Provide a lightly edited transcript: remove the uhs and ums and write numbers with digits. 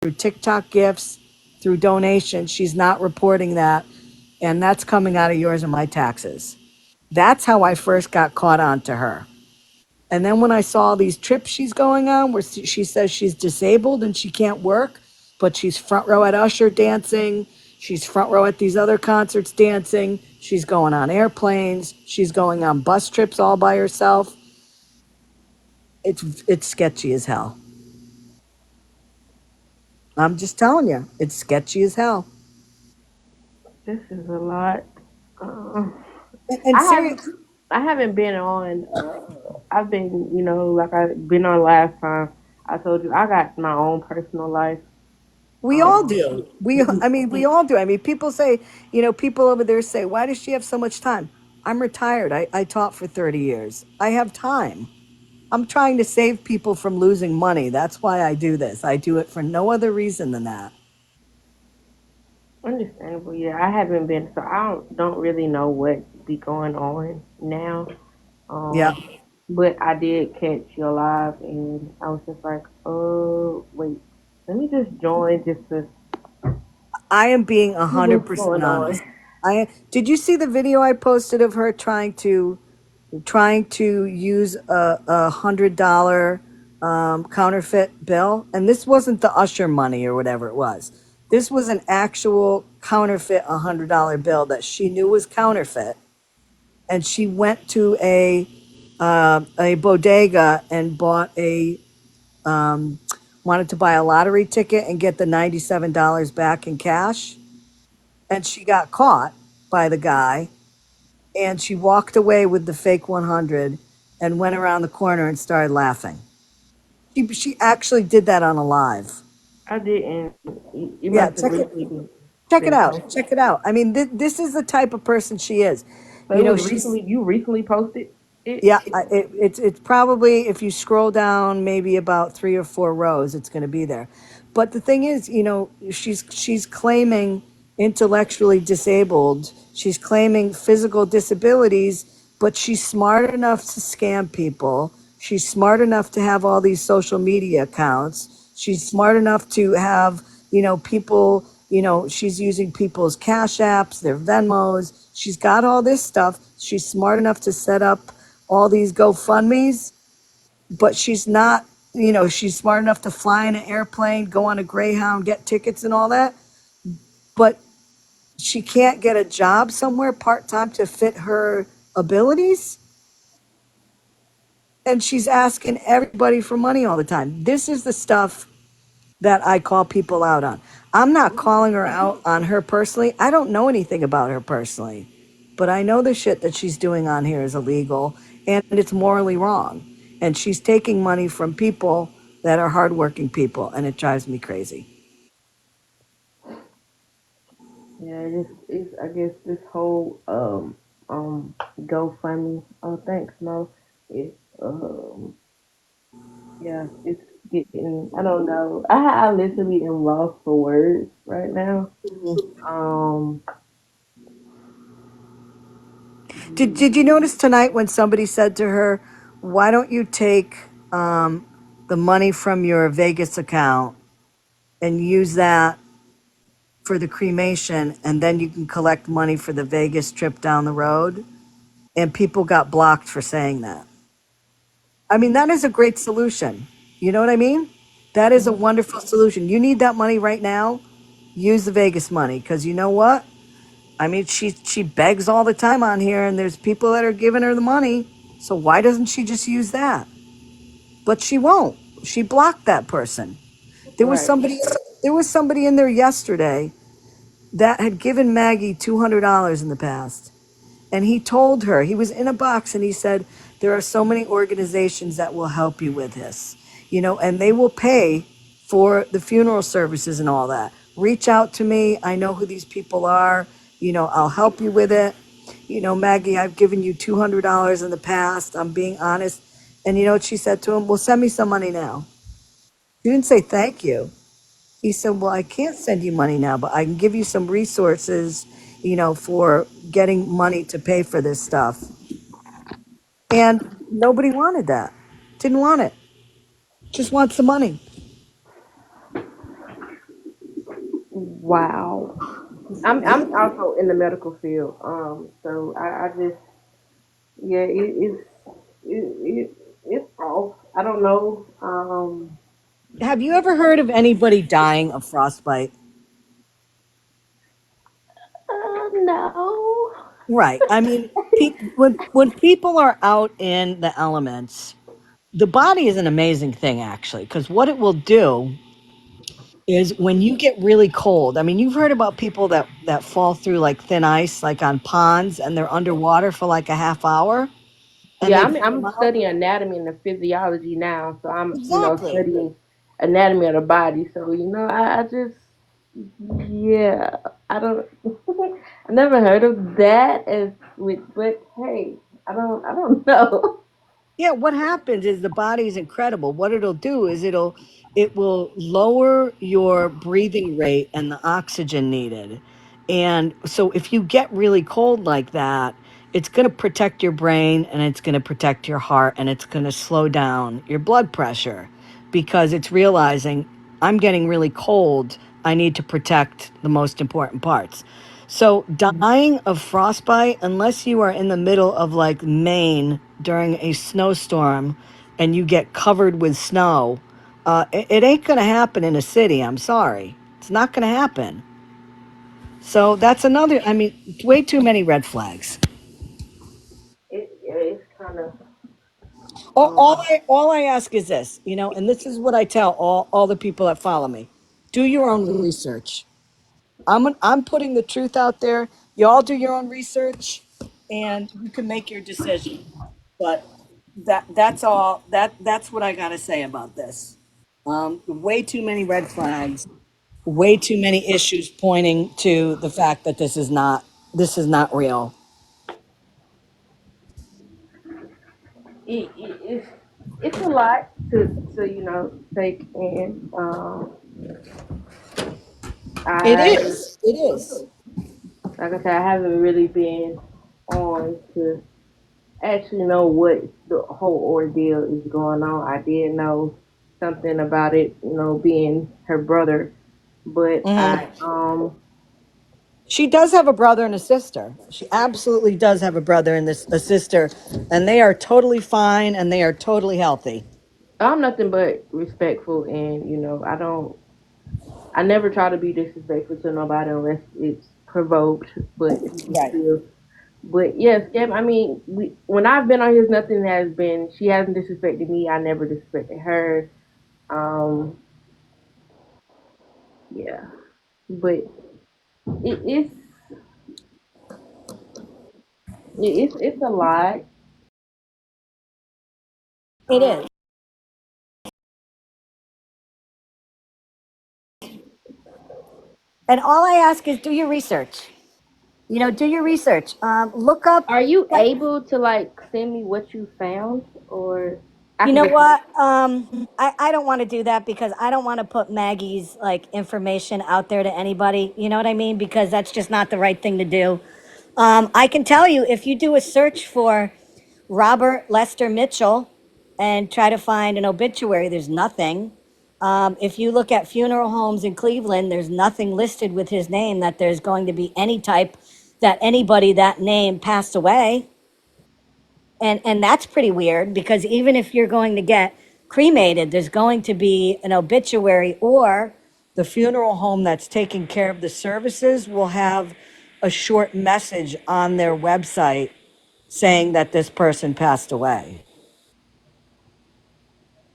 through TikTok gifts, through donations. She's not reporting that. And that's coming out of yours and my taxes. That's how I first got caught on to her. And then when I saw these trips she's going on where she says she's disabled and she can't work, but she's front row at Usher dancing, she's front row at these other concerts dancing, she's going on airplanes, she's going on bus trips all by herself. It's sketchy as hell. I'm just telling you, it's sketchy as hell. This is a lot. Uh, And I haven't. seriously, I haven't been on. I've been, like I've been on last time. I told you I got my own personal life. we all Um, do. We all do. I mean, people say, people over there say, why does she have so much time? I'm retired. I taught for 30 years. I have time. I'm trying to save people from losing money. That's why I do this. I do it for no other reason than that. Understandable. Yeah, I haven't been, so I don't really know what be going on now. Yeah. Um, but I did catch you live, and I was just like, oh wait, let me just join just to I am being see 100% what's going on. honest. Did you see the video I posted of her trying to use a $100 counterfeit bill? And this wasn't the Usher money or whatever it was. This was an actual counterfeit $100 bill that she knew was counterfeit, and she went to a bodega and bought wanted to buy a lottery ticket and get the $97 back in cash, and she got caught by the guy, and she walked away with the fake 100 and went around the corner and started laughing. She actually did that on a live. I didn't. You must Yeah, have recently check it been out. posted. Check it out. I mean, this is the type of person she is. So it You know, was she's recently. You recently posted it. Yeah, it's probably, if you scroll down maybe about 3 or 4 rows, it's going to be there. But the thing is, she's claiming intellectually disabled. She's claiming physical disabilities, but she's smart enough to scam people. She's smart enough to have all these social media accounts. She's smart enough to have, people, she's using people's Cash Apps, their Venmos. She's got all this stuff. She's smart enough to set up all these GoFundMe's, but she's not, she's smart enough to fly in an airplane, go on a Greyhound, get tickets and all that. But she can't get a job somewhere part time to fit her abilities. And she's asking everybody for money all the time. This is the stuff that I call people out on. I'm not calling her out on her personally. I don't know anything about her personally, but I know the shit that she's doing on here is illegal and it's morally wrong. And she's taking money from people that are hardworking people, and it drives me crazy. Yeah, it's I guess this whole GoFundMe. Oh, thanks, Mo. It's yeah, it's getting. I don't know. I literally am lost for words right now. Um, Did you notice tonight when somebody said to her, "Why don't you take the money from your Vegas account and use that for the cremation, and then you can collect money for the Vegas trip down the road?" And people got blocked for saying that. I mean, that is a great solution. You know what I mean? That is a mhm. wonderful solution. You need that money right now. Use the Vegas money, because you know what? I mean, she begs all the time on here, and there's people that are giving her the money. So why doesn't she just use that? But she won't. She blocked that person. There was Right. somebody. There was somebody in there yesterday that had given Maggie $200 in the past. And he told her, he was in a box, and he said, there are so many organizations that will help you with this, and they will pay for the funeral services and all that. Reach out to me. I know who these people are. I'll help you with it. Maggie, I've given you $200 in the past. I'm being honest. And you know what she said to him? Well, send me some money now. She didn't say thank you. He said, well, I can't send you money now, but I can give you some resources, for getting money to pay for this stuff. And nobody wanted that. Didn't want it. Just wants the money. Wow. Yeah. I'm also in the medical field. So I just yeah, it's off. I don't know. Have you ever heard of anybody dying of frostbite? No. Right. I mean, when people are out in the elements, the body is an amazing thing, actually, because what it will do is when you get really cold. I mean, you've heard about people that fall through like thin ice, like on ponds, and they're underwater for like a half hour, and Yeah, they come I'm out. studying anatomy and the physiology now, so I'm Exactly. studying anatomy of the body. So I just yeah, I don't I never heard of that as with but hey, I don't know. Yeah, what happens is the body is incredible. What it'll do is it will lower your breathing rate and the oxygen needed. And so if you get really cold like that, it's going to protect your brain and it's going to protect your heart and it's going to slow down your blood pressure because it's realizing I'm getting really cold. I need to protect the most important parts. So, dying of frostbite, unless you are in the middle of like Maine during a snowstorm and you get covered with snow, it ain't going to happen in a city. I'm sorry. It's not going to happen. So, that's another, I mean, way too many red flags. It's kind of All um all I ask is this, and this is what I tell all the people that follow me: do your own research. I'm putting the truth out there. Y'all do your own research, and you can make your decision. But that's all. That's what I gotta say about this. Way too many red flags. Way too many issues pointing to the fact that this is not real. it's a lot to take in. It I is. It is. like I said, I haven't really been on to actually know what the whole ordeal is going on. I did know something about it, being her brother, but Mhm. I She does have a brother and a sister. She absolutely does have a brother and a sister, and they are totally fine and they are totally healthy. I'm nothing but respectful, and I never try to be disrespectful to nobody unless it's provoked, but Right. still. But yes, Gab, I mean, when I've been on here, nothing has been. She hasn't disrespected me. I never disrespected her. Um, yeah, but it's it's a lot. It is. And all I ask is do your research. Do your research. Look up. Are you able to like send me what you found, or I You can know just what? I don't want to do that because I don't want to put Maggie's like information out there to anybody. You know what I mean? Because that's just not the right thing to do. I can tell you if you do a search for Robert Lester Mitchell and try to find an obituary, there's nothing. If you look at funeral homes in Cleveland, there's nothing listed with his name that there's going to be any type that anybody that name passed away. And that's pretty weird because even if you're going to get cremated, there's going to be an obituary, or the funeral home that's taking care of the services will have a short message on their website saying that this person passed away.